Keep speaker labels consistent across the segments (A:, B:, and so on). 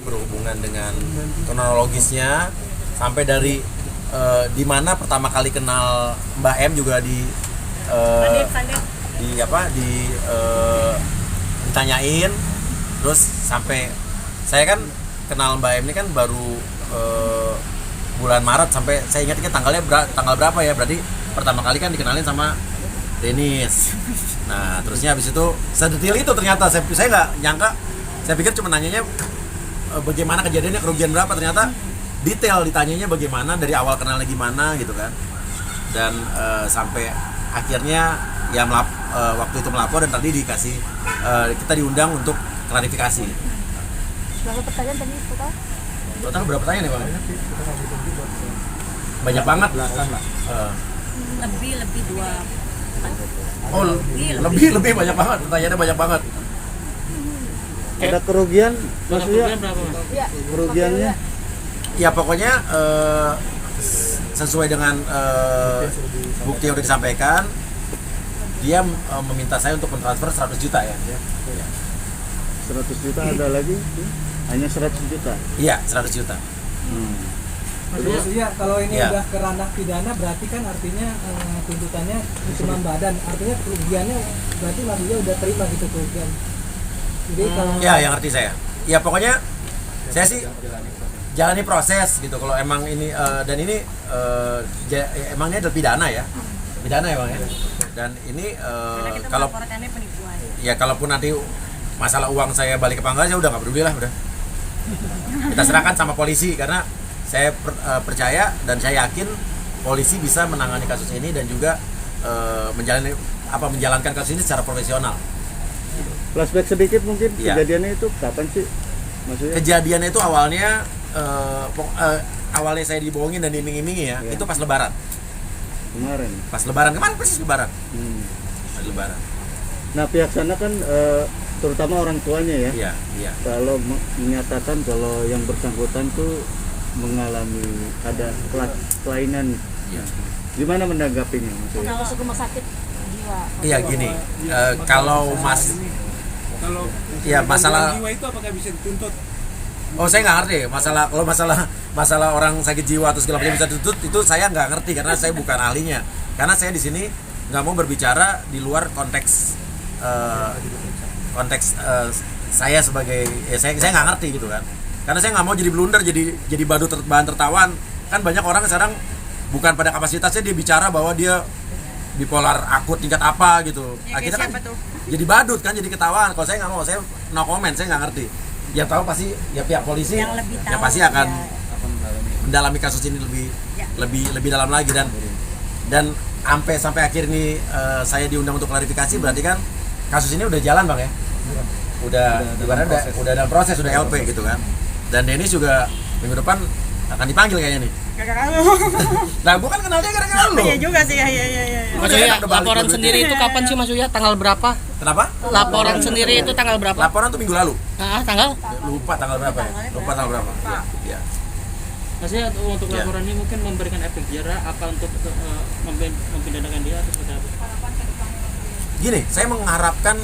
A: Berhubungan dengan kronologisnya sampai dari di mana pertama kali kenal Mbak M juga ditanyain, terus sampai saya kan kenal Mbak M ini kan baru bulan Maret, sampai saya ingat tanggal berapa ya, berarti pertama kali kan dikenalin sama Denis. Nah terusnya habis itu sedetil itu ternyata saya nggak nyangka, saya pikir cuma nanyanya bagaimana kejadiannya, kerugian berapa, ternyata detail ditanyanya bagaimana, dari awal kenalnya gimana gitu kan, dan sampai akhirnya ya waktu itu melapor dan tadi dikasih kita diundang untuk klarifikasi.
B: Berapa pertanyaan tadi total?
A: Total berapa pertanyaan ya Bang? Banyak banget.
C: Lebih dua.
A: Oh lebih banyak banget, pertanyaannya banyak banget.
D: Ada kerugian, maksudnya
C: berapa?
B: Ya,
D: kerugiannya?
A: Ya pokoknya sesuai dengan bukti yang udah disampaikan, dia meminta saya untuk mentransfer 100 juta ya.
D: 100 juta ada lagi? Hanya 100 juta?
A: Iya, 100 juta.
E: Maksudnya kalau ini
A: Ya.
E: udah ke ranah pidana berarti kan artinya tuntutannya hukuman badan, artinya kerugiannya berarti maksudnya udah terima gitu kerugian. Jadi kalau
A: Ya, yang ngerti saya. Ya pokoknya saya sih jalani proses gitu. Kalau emang ini dan ini emangnya adalah pidana ya, pidana ya Bang ya. Dan ini
C: Karena kita
A: kalau
C: melaporkannya penipuan.
A: ya kalaupun nanti masalah uang saya balik ke pangkal, saya udah nggak peduli lah, udah kita serahkan sama polisi, karena saya percaya dan saya yakin polisi bisa menangani kasus ini dan juga menjalankan kasus ini secara profesional.
D: Flashback sedikit mungkin,
A: Iya.
D: kejadiannya itu kapan sih? Maksudnya?
A: Kejadiannya itu awalnya saya dibohongin dan diiming-imingi ya,
D: Iya.
A: itu pas lebaran.
D: Kemarin
A: Kemarin persis lebaran.
D: Hmm.
A: Pas lebaran.
D: Nah pihak sana kan terutama orang tuanya ya,
A: Iya, iya.
D: kalau menyatakan kalau yang bersangkutan tuh mengalami ada kelainan,
A: Iya.
D: gimana menanggapinya maksudnya?
B: kalau masuk rumah sakit jiwa.
A: Iya gini, kalau ya masalah
E: jiwa itu apakah bisa dituntut?
A: Oh saya nggak ngerti kalau masalah orang sakit jiwa atau segala macam bisa dituntut, itu saya nggak ngerti karena saya bukan ahlinya. Karena saya di sini nggak mau berbicara di luar konteks saya sebagai saya nggak ngerti gitu kan. Karena saya nggak mau jadi blunder, jadi bahan tertawan. Kan banyak orang sekarang bukan pada kapasitasnya dia bicara bahwa dia bipolar akut tingkat apa gitu.
C: Ya,
A: Akhirnya kan
C: siapa tuh?
A: jadi badut kan, jadi ketahuan. Kalau saya nggak mau, saya no comment, saya nggak ngerti. Yang tahu pasti ya pihak polisi
C: Yang lebih tahu,
A: yang pasti akan
C: ya.
A: mendalami kasus ini
C: Ya.
A: lebih dalam lagi, dan sampai akhir ini saya diundang untuk klarifikasi, berarti kan kasus ini udah jalan Bang ya. Udah dalam proses, udah LP gitu kan. Dan Denis juga minggu depan akan dipanggil kayaknya nih.
C: Gara-gara lu.
A: Nah, gua kan kenal dia gara-gara lu.
C: Iya juga sih, iya.
A: Udah
F: Mas Uya,
A: balik
F: laporan
A: dua-duanya.
F: sendiri itu kapan sih Mas Uya? Tanggal berapa?
A: Kenapa?
F: Laporan sendiri itu tanggal berapa?
A: Laporan tuh minggu lalu.
F: Tanggal?
A: Lupa tanggal berapa ya? Lupa tanggal berapa. Iya.
F: Mas Uya, untuk
A: Ya.
F: laporan ini mungkin memberikan efek jerah apa untuk mempidanakan dia atau seperti apa?
A: Gini, saya mengharapkan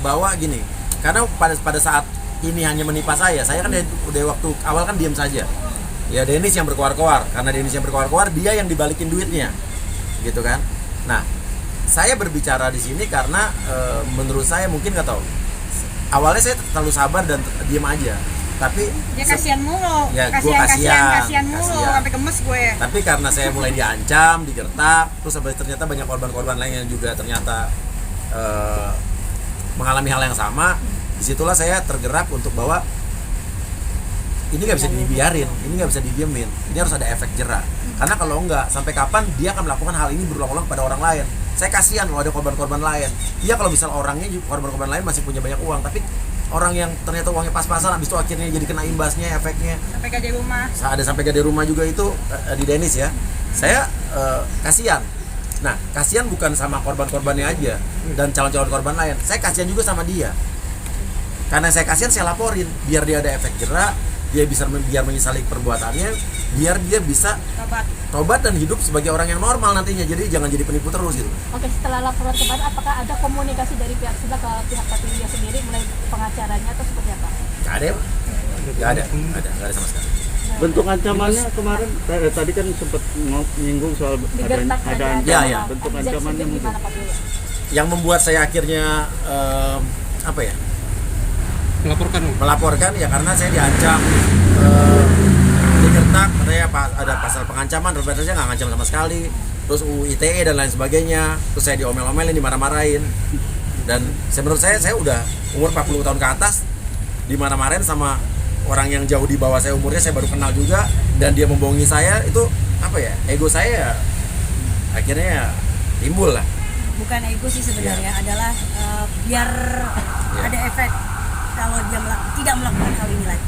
A: bahwa gini, karena pada saat ini hanya menimpa saya kan udah waktu awal kan diam saja. Ya Denis yang berkoar-koar, karena Denis yang berkoar-koar, dia yang dibalikin duitnya, gitu kan. Nah, saya berbicara di sini karena menurut saya mungkin nggak tahu. Awalnya saya terlalu sabar dan diam aja, tapi
C: Ya kasihan mulu.
A: Ya, gua
C: Kasihan mulu
A: kasihan.
C: sampai gemes gue.
A: Tapi karena saya mulai diancam, digertak, terus ternyata banyak korban-korban lain yang juga ternyata mengalami hal yang sama. Disitulah saya tergerak untuk bahwa ini nggak bisa dibiarin, ini nggak bisa didiemin, ini harus ada efek jerah. Karena kalau enggak, sampai kapan dia akan melakukan hal ini berulang-ulang pada orang lain. Saya kasihan kalau ada korban-korban lain. Iya kalau misal orangnya korban-korban lain masih punya banyak uang, tapi orang yang ternyata uangnya pas-pasan, habis itu akhirnya jadi kena imbasnya, efeknya.
C: Sampai gaji rumah.
A: Ada sampai gade rumah juga itu di Denis ya. Saya kasihan. Nah, kasihan bukan sama korban-korbannya aja dan calon-calon korban lain. Saya kasihan juga sama dia. Karena saya kasihan, saya laporin biar dia ada efek jerah, biar menyesali perbuatannya, biar dia bisa tobat dan hidup sebagai orang yang normal nantinya. Jadi jangan jadi penipu terus gitu.
B: Oke, setelah laporan kemarin, apakah ada komunikasi dari pihak sebelah ke pihak Patilia sendiri, mulai pengacaranya atau seperti apa?
A: Gak ada ya? nggak ada sama sekali.
D: Bentuk ancamannya kemarin tadi kan sempat nyinggung soal
B: Digertak
D: ada
B: dan
A: Ya,
D: ancaman.
A: ya.
D: Bentuk
B: Jackson
D: ancamannya
B: itu
D: mungkin.
B: gimana Pak dulu?
A: Yang membuat saya akhirnya melaporkan ya karena saya diancam, digertak, katanya ada pasal pengancaman, ternyata saya nggak ngancam sama sekali, terus UU ITE dan lain sebagainya, terus saya diomel-omelin, dimarah-marahin, dan menurut saya udah umur 40 tahun ke atas dimarah-marahin sama orang yang jauh di bawah saya umurnya, saya baru kenal juga, dan dia membohongi saya, itu apa ya, ego saya akhirnya timbul lah.
C: Bukan ego sih sebenarnya, adalah biar ada efek kalau dia tidak melakukan hal ini lagi.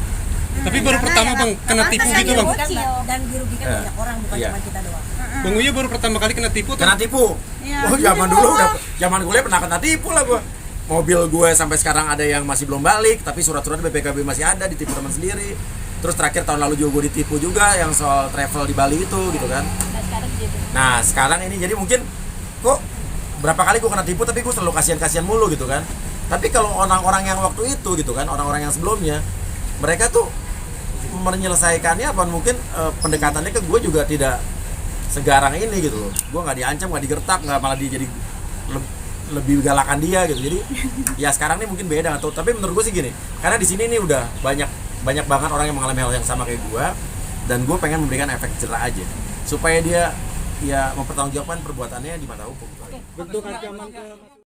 G: Tapi baru pertama Bang kena tipu gitu Bang.
C: Dan dirugikan
A: Iya.
C: banyak orang, bukan
A: Iya.
C: cuma kita doang.
G: Bang Uya baru pertama kali kena tipu tuh.
A: Kena tipu.
C: Iya.
A: Oh, zaman dulu udah zaman kuliah pernah kena tipu lah gua. Mobil gue sampai sekarang ada yang masih belum balik, tapi surat-surat BPKB masih ada, ditipu teman sendiri. Terus terakhir tahun lalu juga gue ditipu juga yang soal travel di Bali itu gitu kan.
B: Nah sekarang gitu.
A: Nah, sekarang ini jadi mungkin kok berapa kali gue kena tipu tapi gue selalu kasihan-kasihan mulu gitu kan. Tapi kalau orang-orang yang waktu itu gitu kan, orang-orang yang sebelumnya, mereka tuh menyelesaikannya apa mungkin pendekatannya ke gue juga tidak segarang ini gitu loh. Gue nggak diancam, nggak digertak, nggak malah dia jadi lebih galakan dia gitu. Jadi ya sekarang ini mungkin beda atau tapi menurut gue sih gini, karena di sini nih udah banyak banget orang yang mengalami hal yang sama kayak gue, dan gue pengen memberikan efek jerah aja supaya dia ya mempertanggungjawabkan perbuatannya di mata hukum.
D: Bentuk ancaman ke